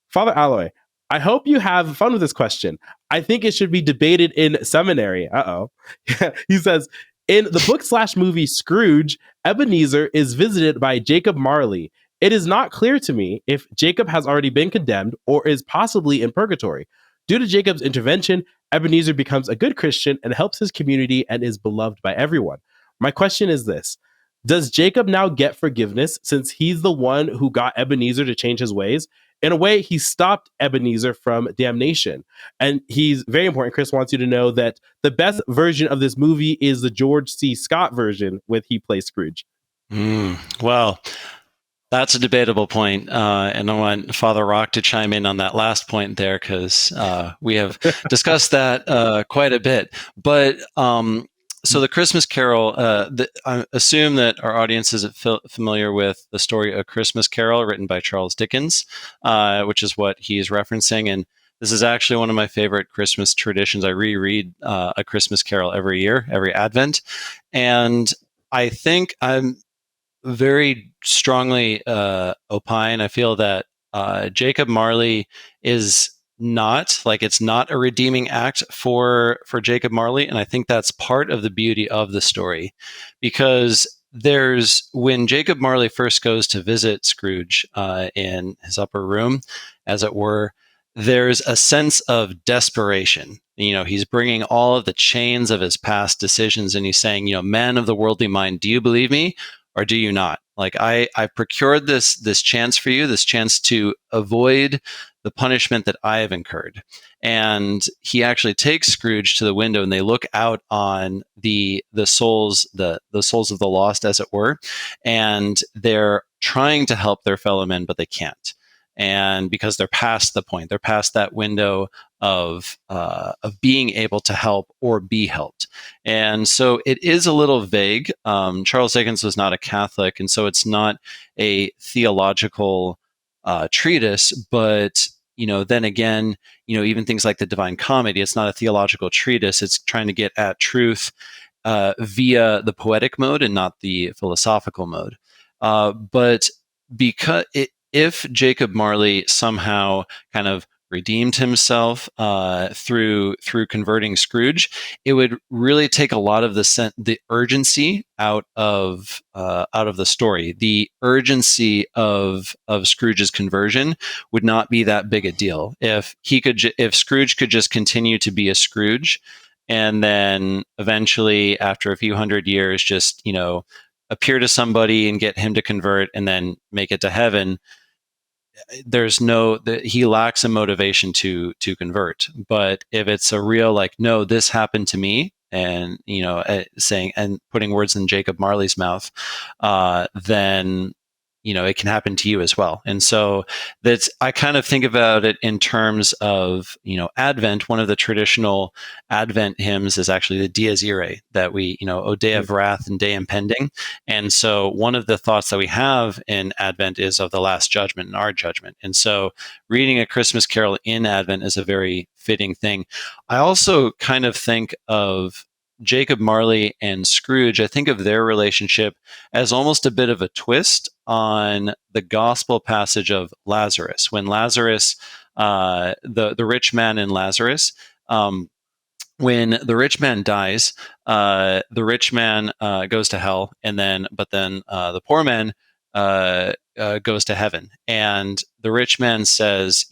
Father Alloy, I hope you have fun with this question. I think it should be debated in seminary. He says, in the book slash movie Scrooge, Ebenezer is visited by Jacob Marley. It is not clear to me if Jacob has already been condemned or is possibly in purgatory. Due to Jacob's intervention, Ebenezer becomes a good Christian and helps his community and is beloved by everyone. My question is this: does Jacob now get forgiveness since he's the one who got Ebenezer to change his ways? In a way, he stopped Ebenezer from damnation. And he's very important. Chris wants you to know that the best version of this movie is the George C. Scott version with he plays Scrooge. Well, that's a debatable point, and I want Father Rock to chime in on that last point there, because we have discussed that quite a bit. But so the Christmas Carol, I assume that our audience is familiar with the story A Christmas Carol, written by Charles Dickens, which is what he's referencing. And this is actually one of my favorite Christmas traditions. I reread A Christmas Carol every year, every Advent. And I think I'm very strongly opine. I feel that Jacob Marley is not, like, it's not a redeeming act for Jacob Marley, and I think that's part of the beauty of the story, because when Jacob Marley first goes to visit Scrooge in his upper room, as it were, there's a sense of desperation. He's bringing all of the chains of his past decisions, and he's saying, man of the worldly mind, do you believe me or do you not? Like, I procured this chance for you, this chance to avoid the punishment that I have incurred. And he actually takes Scrooge to the window, and they look out on the souls, the souls of the lost, as it were, and they're trying to help their fellow men, but they can't. And because they're past the point, they're past that window of being able to help or be helped. And so it is a little vague. Charles Dickens was not a Catholic, and so it's not a theological treatise, but then again, even things like the Divine Comedy, it's not a theological treatise. It's trying to get at truth via the poetic mode and not the philosophical mode. But because if Jacob Marley somehow kind of redeemed himself through converting Scrooge, it would really take a lot of the urgency out of the story. The urgency of Scrooge's conversion would not be that big a deal if Scrooge could just continue to be a Scrooge, and then eventually, after a few hundred years, just appear to somebody and get him to convert, and then make it to heaven. He lacks a motivation to convert. But if it's a real, like, no, this happened to me, and saying and putting words in Jacob Marley's mouth, then it can happen to you as well. And so I kind of think about it in terms of, Advent. One of the traditional Advent hymns is actually the Dies Irae, that we, O Day of Wrath and Day Impending. And so one of the thoughts that we have in Advent is of the Last Judgment and our judgment. And so reading A Christmas Carol in Advent is a very fitting thing. I also kind of think of Jacob Marley and Scrooge. I think of their relationship as almost a bit of a twist on the gospel passage of Lazarus. When Lazarus, the rich man in Lazarus, when the rich man dies, the rich man goes to hell, but then the poor man goes to heaven. And the rich man says,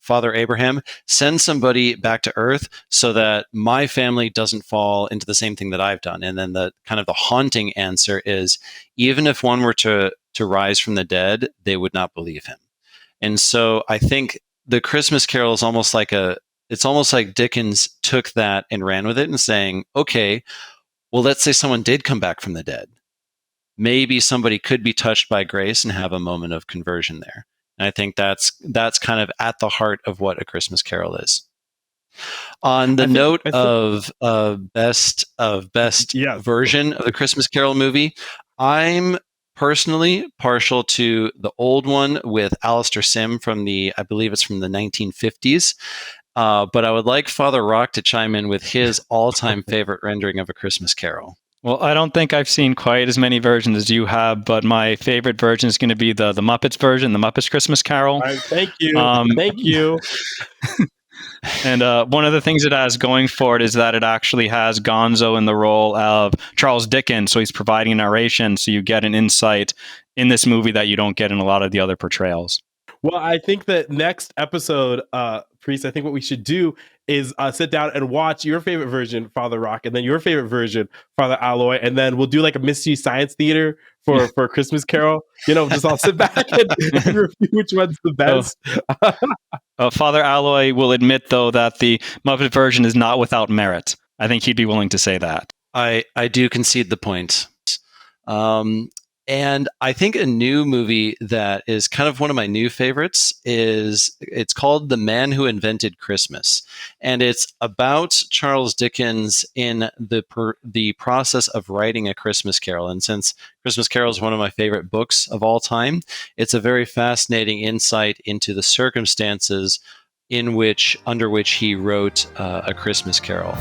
Father Abraham, send somebody back to earth so that my family doesn't fall into the same thing that I've done. And then the kind of the haunting answer is, even if one were to rise from the dead, they would not believe him. And so I think the Christmas Carol is almost like Dickens took that and ran with it, and saying, okay, well, let's say someone did come back from the dead. Maybe somebody could be touched by grace and have a moment of conversion there. And I think that's kind of at the heart of what A Christmas Carol is. On the note of best version of the Christmas Carol movie, I'm personally partial to the old one with Alistair Sim I believe it's from the 1950s. But I would like Father Rock to chime in with his all-time favorite rendering of A Christmas Carol. Well, I don't think I've seen quite as many versions as you have, but my favorite version is going to be the Muppets version, the Muppets Christmas Carol. All right, thank you. Thank you. And one of the things it has going for it is that it actually has Gonzo in the role of Charles Dickens. So he's providing narration. So you get an insight in this movie that you don't get in a lot of the other portrayals. Well, I think that next episode, Priest, I think what we should do is sit down and watch your favorite version, Father Rock, and then your favorite version, Father Alloy, and then we'll do like a Mystery Science Theater for Christmas Carol. You know, just all sit back and review which one's the best. Father Alloy will admit, though, that the Muppet version is not without merit. I think he'd be willing to say that. I do concede the point. And I think a new movie that is kind of one of my new favorites it's called The Man Who Invented Christmas. And it's about Charles Dickens in the process of writing A Christmas Carol. And since Christmas Carol is one of my favorite books of all time, it's a very fascinating insight into the circumstances under which he wrote A Christmas Carol.